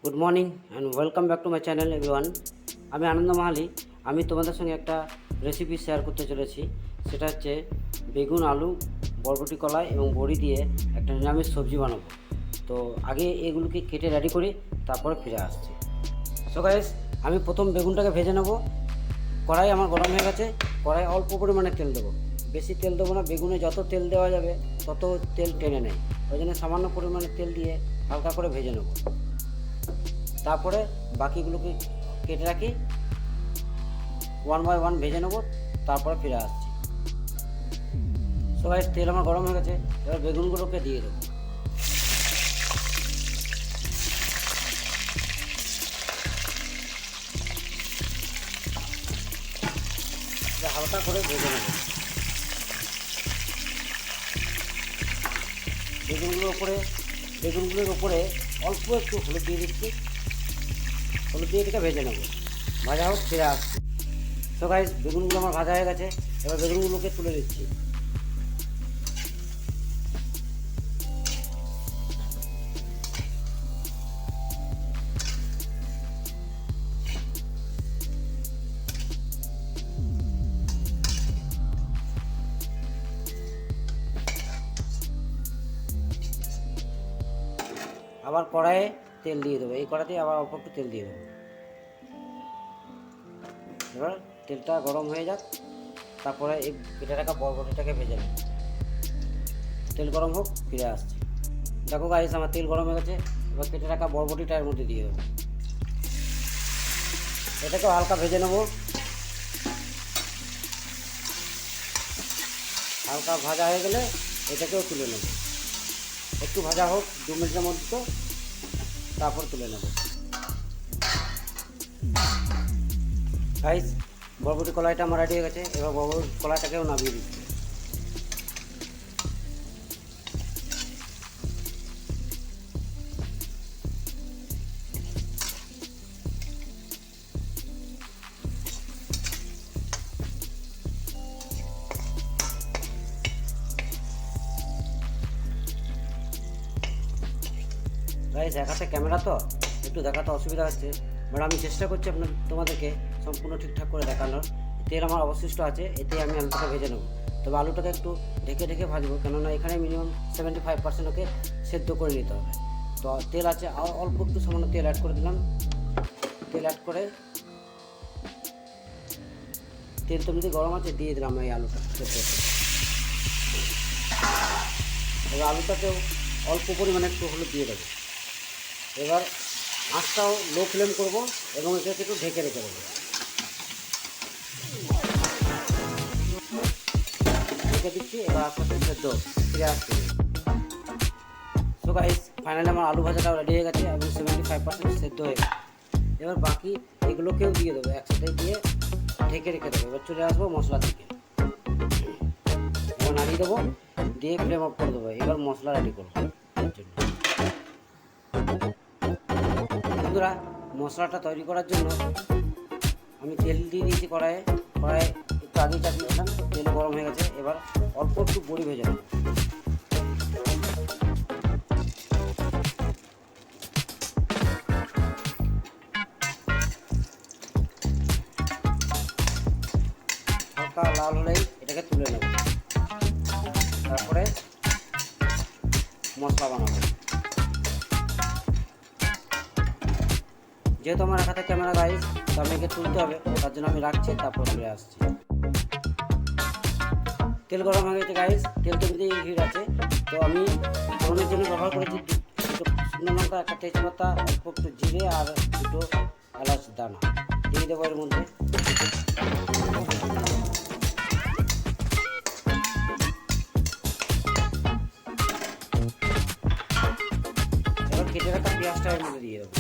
Good morning and welcome back to my channel everyone. আমি আনন্দ মাহালি। আমি তোমাদের সঙ্গে একটা রেসিপি শেয়ার করতে চলেছি। সেটা হচ্ছে বেগুন, আলু, বরবটি, কলাই এবং বড়ি দিয়ে একটা নিরামিষ সবজি বানাবো। তো আগে এগুলোকে কেটে রেডি করি, তারপরে ফিরে আসছি। সো গাইস, আমি প্রথম বেগুনটাকে ভেজে নেব। কড়াই আমার গরম হয়ে গেছে। কড়াই অল্প পরিমাণে তেল দেবো, বেশি তেল দেবো না। বেগুনে যত তেল দেওয়া যাবে তত তেল টেনে নেয়, ওই জন্য সামান্য পরিমাণে তেল দিয়ে হালকা করে ভেজে নেব। তারপরে বাকিগুলোকে কেটে রাখি, ওয়ান বাই ওয়ান ভেজে নেবো, তারপরে ফিরে আসছি। সবাই তেল আমার গরম হয়ে গেছে, এবার বেগুনগুলোকে দিয়ে দেবো। হালকা করে ভেজে নেব। বেগুনগুলোর উপরে অল্প একটু হলুদ দিয়ে দিচ্ছি। হলুদ দিয়ে এটাকে ভেজে নেব। ভাজা হোক, ফিরে আসছি। তো গাইস, বেগুনগুলো আমার ভাজা হয়ে গেছে, এবার বেগুনগুলোকে তুলে দিচ্ছি। আবার কড়াইয়ে তেল দিয়ে দেবো, এই কড়াইতে আবার অল্প একটু তেল দিয়ে দেবো। এবার তেলটা গরম হয়ে যাক, তারপরে এই কেটে রাখা বরবটিটাকে ভেজে নেব। তেল গরম হোক, ফিরে আসছি। দেখো গাইস, আমার তেল গরম হয়ে গেছে, এবার কেটে রাখা বরবটিটা এর মধ্যে দিয়ে দেবো। এটাকেও হালকা ভেজে নেব। হালকা ভাজা হয়ে গেলে এটাকেও তুলে নেব। একটু ভাজা হোক 2 মিনিটের মধ্যে, তো তারপর তুলে নেব। গাইস, বরবটি কলাইটা আমার রেডি হয়ে গেছে, এবার বরবটি কলাইটাকেও নামিয়ে দিচ্ছি। গাইস, এক হাতে ক্যামেরা তো একটু দেখাতে অসুবিধা হচ্ছে, বাট আমি চেষ্টা করছি তোমাদেরকে সম্পূর্ণ ঠিকঠাক করে দেখানোর। তেল আমার অবশিষ্ট আছে, এতে আমি আলুটাকে ভেজে নেব। তবে আলুটাকে একটু ঢেকে ঢেকে ভাজবো, কেননা এখানে মিনিমাম 75% ওকে সেদ্ধ করে নিতে হবে। তো তেল আছে, আর অল্প একটু সামান্য তেল অ্যাড করে দিলাম। তেল অ্যাড করে তেল তো যদি গরম আছে, দিয়ে দিলাম এই আলুটা সেদ্ধ করে। এবার আলুটাতেও অল্প পরিমাণে একটু হলুদ দিয়ে দেবো। এবার আঁচটাও লো ফ্লেম করবো এবং এটাকে একটু ঢেকে রেখে দেবো। ঢেকে দিচ্ছি, এবার আস্তে আস্তে সেদ্ধ ফিরে আসছি। সো গাইস, ফাইনালি আমার আলু ভাজাটাও রেডি হয়ে গেছে এবং 75% সেদ্ধ হয়ে গেছে। এবার বাকি এগুলোকেও দিয়ে দেবো, একসাথে দিয়ে ঢেকে রেখে দেবো। এবার চলে আসবো মশলা থেকে। এবার নাড়িয়ে দেবো, দিয়ে ফ্লেম অফ করে দেবো। এবার মশলা রেডি করবো এর জন্য। বন্ধুরা, মশলাটা তৈরি করার জন্য আমি তেল দিয়ে দিয়েছি কড়াইয়ে একটু আগে চাপিয়েছিলাম, তেল গরম হয়ে গেছে। এবার অল্প একটু বড়ি ভেজে নেব। হালকা লাল হলেই এটাকে তুলে নেব, তারপরে মশলা বানাবো। যেহেতু আমার হাতে ক্যামেরা গাইস, তো আমি একে তুলতে হবে, তার জন্য আমি রাখছি, তারপর ফিরে আসছি। তেল গরম হয়ে গেছে গাইস, তেল এমনিতেই হিট আছে। তো আমি ফোড়নের জন্য ব্যবহার করেছি দুটো শুকনো লঙ্কা, একটা তেজপাতা, অল্প একটু জিরে আর দুটো এলাচ দানা দিয়ে দেবো এর মধ্যে। এবার কেটে রাখা পেঁয়াজটা এর মধ্যে দিয়ে দেবো।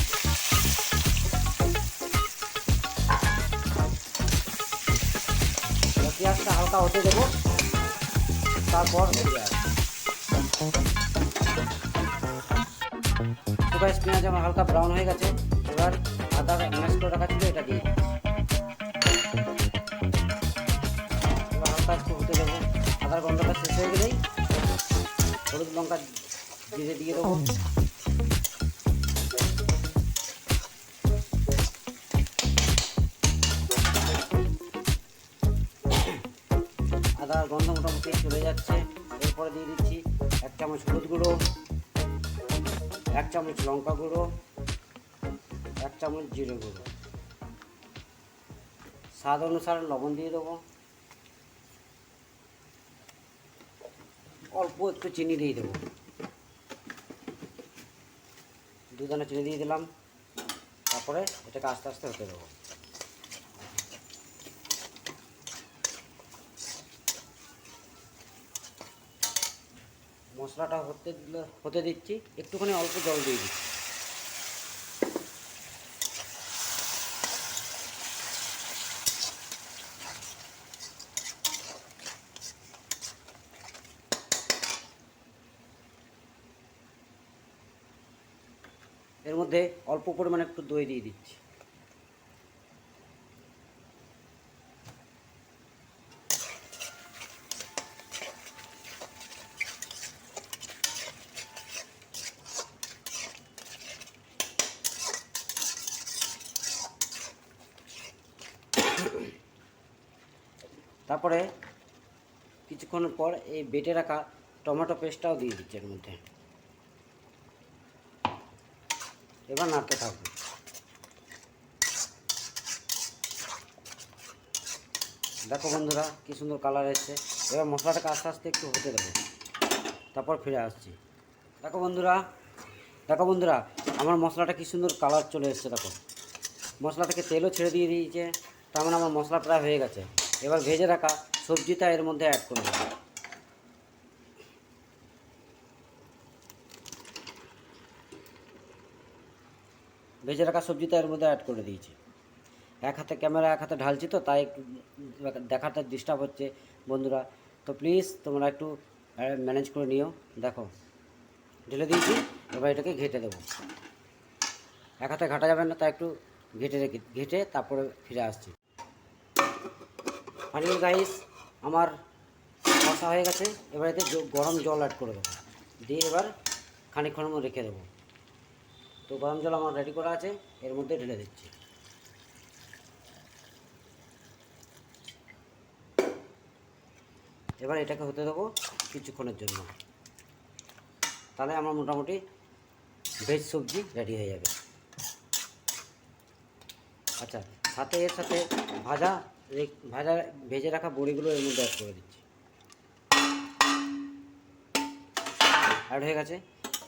পেঁয়াজটা হালকা হতে দেবো, তারপর পেঁয়াজ আমার হালকা ব্রাউন হয়ে গেছে। এবার আদা ম্যাশ করে রাখা ছিল, এটা দিয়ে এবার হালকা একটু হতে দেবো। আদার গন্ধটা শেষ হয়ে গেলেই হলুদ লঙ্কা জিরে দিয়ে দেবো। আদার গন্ধ মোটামুটি চলে যাচ্ছে। এরপরে দিয়ে দিচ্ছি 1 চামচ হলুদ গুঁড়ো, 1 চামচ লঙ্কা গুঁড়ো, 1 চামচ জিরে গুঁড়ো, স্বাদ অনুসারে লবণ দিয়ে দেবো, অল্প একটু চিনি দিয়ে দেবো, 2 দানা চিনি দিয়ে দিলাম। তারপরে এটাকে আস্তে আস্তে হতে দেবো। মশলাটা হতে দিচ্ছি, একটুখানি অল্প জল দিয়ে দিচ্ছি। এর মধ্যে অল্প পরিমাণে একটু দই দিয়ে দিচ্ছি। তারপরে কিছুক্ষণ পর এই বেটে রাখা টমেটো পেস্টটাও দিয়ে দিচ্ছি এর মধ্যে। এবার নাড়তে থাকবো। দেখো বন্ধুরা কি সুন্দর কালার এসছে। এবার মশলাটাকে আস্তে আস্তে একটু হতে দেবো, তারপর ফিরে আসছি। দেখো বন্ধুরা আমার মশলাটা কি সুন্দর কালার চলে এসছে। দেখো মশলা থেকে তেলও ছেড়ে দিয়ে দিয়েছে, তার মানে আমার মশলা প্রায় হয়ে গেছে। এবার ভেজে রাখা সবজিটা এর মধ্যে অ্যাড করে দেবো। ভেজে রাখা সবজিটা এর মধ্যে অ্যাড করে দিয়েছি। এক হাতে ক্যামেরা এক হাতে ঢালছি, তো তাই একটু দেখাটা ডিস্টার্ব হচ্ছে বন্ধুরা, তো প্লিজ তোমরা একটু ম্যানেজ করে নিও। দেখো ঢেলে দিয়েছি, এবার এটাকে ঘেঁটে দেবো। এক হাতে ঘাটা যাবে না, তাই একটু ঘেঁটে তারপরে ফিরে আসছি। ফাইনালি গাইস আমার কষা হয়ে গেছে। এবার এতে গরম জল অ্যাড করে দেবো, দিয়ে এবার খানিকক্ষণ রেখে দেবো। তো গরম জল আমার রেডি করা আছে, এর মধ্যে ঢেলে দিচ্ছি। এবার এটাকে হতে দেবো কিছুক্ষণের জন্য, তাহলে আমার মোটামুটি ভেজ সবজি রেডি হয়ে যাবে। আচ্ছা, এর সাথে ভেজে রাখা বড়িগুলো এর মধ্যে অ্যাড করে দিচ্ছি। অ্যাড হয়ে গেছে।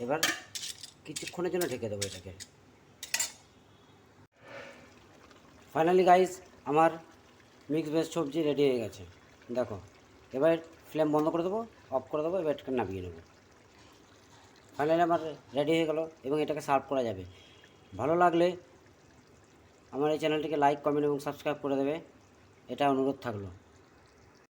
এবার কিছুক্ষণের জন্য ঢেকে দেবো এটাকে। ফাইনালি গাইস আমার মিক্স ভেজ সবজি রেডি হয়ে গেছে। দেখো এবার ফ্লেম বন্ধ করে দেবো, অফ করে দেবো, এবার এটাকে নামিয়ে নেবো। ফাইনালি আমার রেডি হয়ে গেল এবং এটাকে সার্ভ করা যাবে। ভালো লাগলে আমার এই চ্যানেলটিকে লাইক, কমেন্ট এবং সাবস্ক্রাইব করে দেবে, এটা অনুরোধ থাকলো।